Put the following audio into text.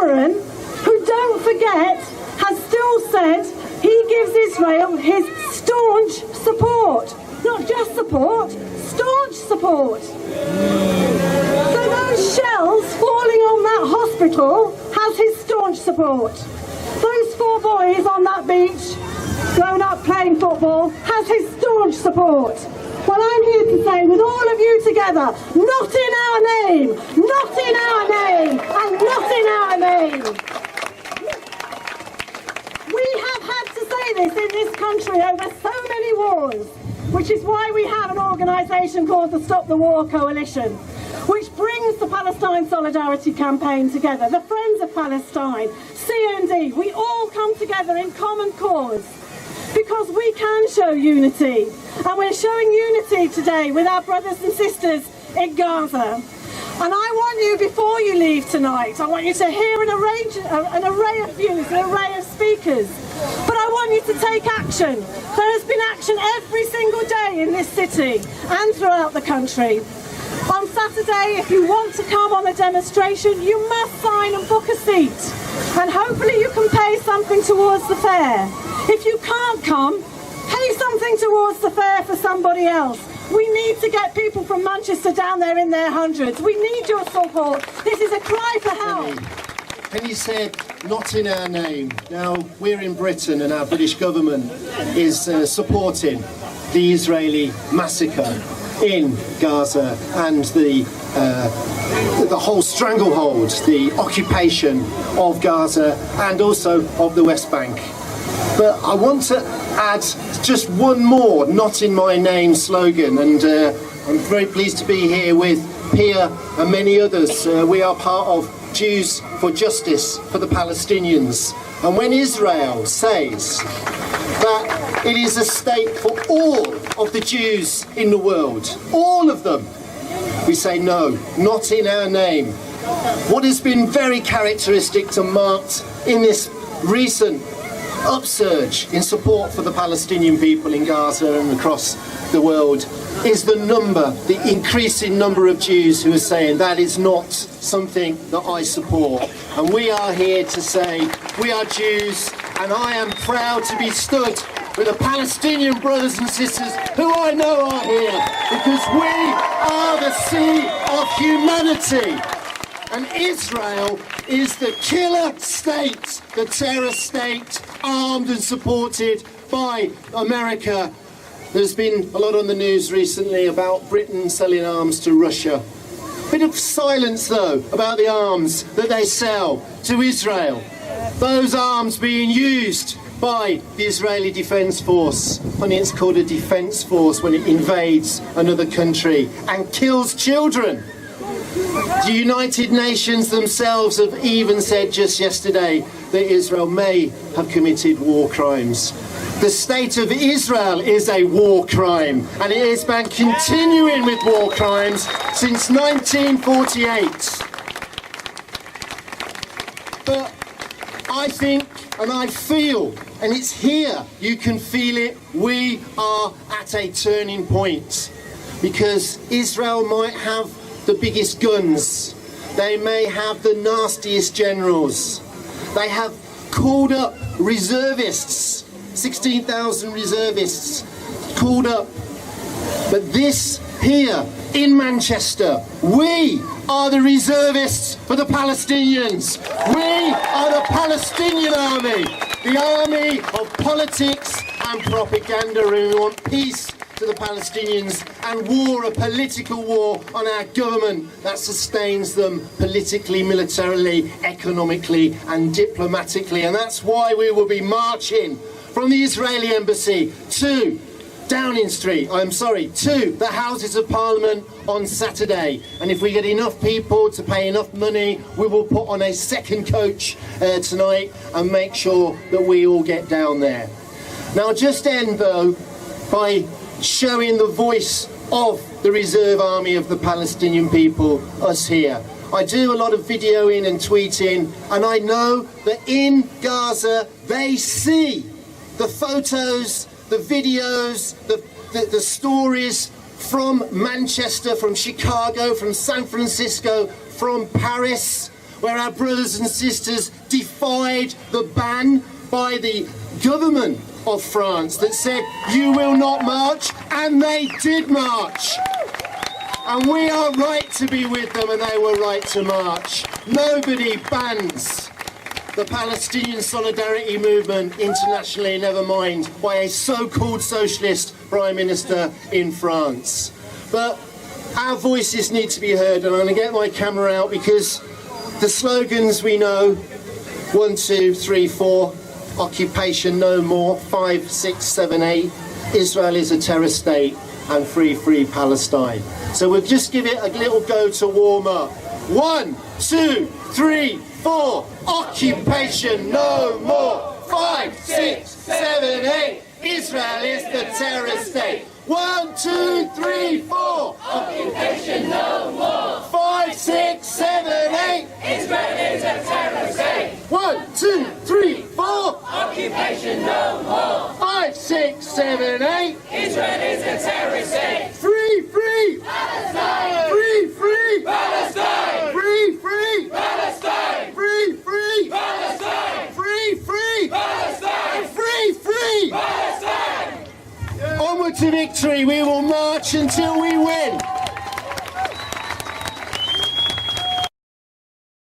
Cameron, who, don't forget, has still said he gives Israel his staunch support. Not just support, staunch support. So those shells falling on that hospital has his staunch support. Those 4 boys on that beach, grown up playing football, has his staunch support. Well, I'm here to say, with all of you together, not in our name, not in our name, and not in our name. We have had to say this in this country over so many wars, which is why we have an organisation called the Stop the War Coalition, which brings the Palestine Solidarity Campaign together, the Friends of Palestine, CND. We all come together in common cause because we can show unity, and we're showing unity today with our brothers and sisters in Gaza. And I want you, before you leave tonight, I want you to hear an array of views, an array of speakers. But I want you to take action. There has been action every single day in this city and throughout the country. On Saturday, if you want to come on a demonstration, you must sign and book a seat. And hopefully you can pay something towards the fare. If you can't come, pay something towards the fare for somebody else. We need to get people from Manchester down there in their hundreds. We need your support. This is a cry for help. Penny said, not in our name. Now, we're in Britain and our British government is supporting the Israeli massacre in Gaza and the whole stranglehold, the occupation of Gaza and also of the West Bank. But I want to add just one more not in my name slogan, and I'm very pleased to be here with Pia and many others. We are part of Jews for Justice for the Palestinians. And when Israel says that it is a state for all of the Jews in the world, all of them, we say no, not in our name. What has been very characteristic and marked in this recent upsurge in support for the Palestinian people in Gaza and across the world is the increasing number of Jews who are saying that is not something that I support. And we are here to say we are Jews, and I am proud to be stood with the Palestinian brothers and sisters who I know are here, because we are the sea of humanity. And Israel is the killer state, the terror state, armed and supported by America. There's been a lot on the news recently about Britain selling arms to Russia. Bit of silence, though, about the arms that they sell to Israel. Those arms being used by the Israeli Defence Force. Funny, it's called a defence force when it invades another country and kills children. The United Nations themselves have even said just yesterday that Israel may have committed war crimes. The state of Israel is a war crime, and it has been continuing with war crimes since 1948. But I think, and I feel, and it's here, you can feel it, we are at a turning point. Because Israel might have the biggest guns, they may have the nastiest generals, they have called up reservists, 16,000 reservists called up. But this here in Manchester, we are the reservists for the Palestinians. We are the Palestinian army, the army of politics and propaganda, and we want peace to the Palestinians and war, a political war on our government that sustains them politically, militarily, economically and diplomatically. And that's why we will be marching from the Israeli embassy to Downing Street, to the Houses of Parliament on Saturday. And if we get enough people to pay enough money, we will put on a second coach tonight and make sure that we all get down there. Now, I'll just end though by showing the voice of the reserve army of the Palestinian people, us here. I do a lot of videoing and tweeting, and I know that in Gaza they see the photos, the videos, the stories from Manchester, from Chicago, from San Francisco, from Paris, where our brothers and sisters defied the ban by the government of France that said, you will not march, and they did march. And we are right to be with them, and they were right to march. Nobody bans the Palestinian solidarity movement internationally, never mind by a so-called socialist prime minister in France. But our voices need to be heard, and I'm going to get my camera out because the slogans we know, 1, 2, 3, 4, occupation no more, 5, 6, 7, 8, Israel is a terror state, and free, free Palestine. So we'll just give it a little go to warm up. 1, 2, 3, 4, occupation no more, 5, 6, 7, 8, Israel is the terror state. 1, 2, 3, 4, Occupation no more. 5, 6, 7, 8, Israel is a terror state. 1, 2, 3, 4, Occupation no more. 5, 6, 7, 8, Israel is a terror state. free, free, Palestine. free, free, Palestine. free, free, Palestine. free, free, Palestine. free, free, Palestine. free, free. Palestine. Onward to victory, we will march until we win.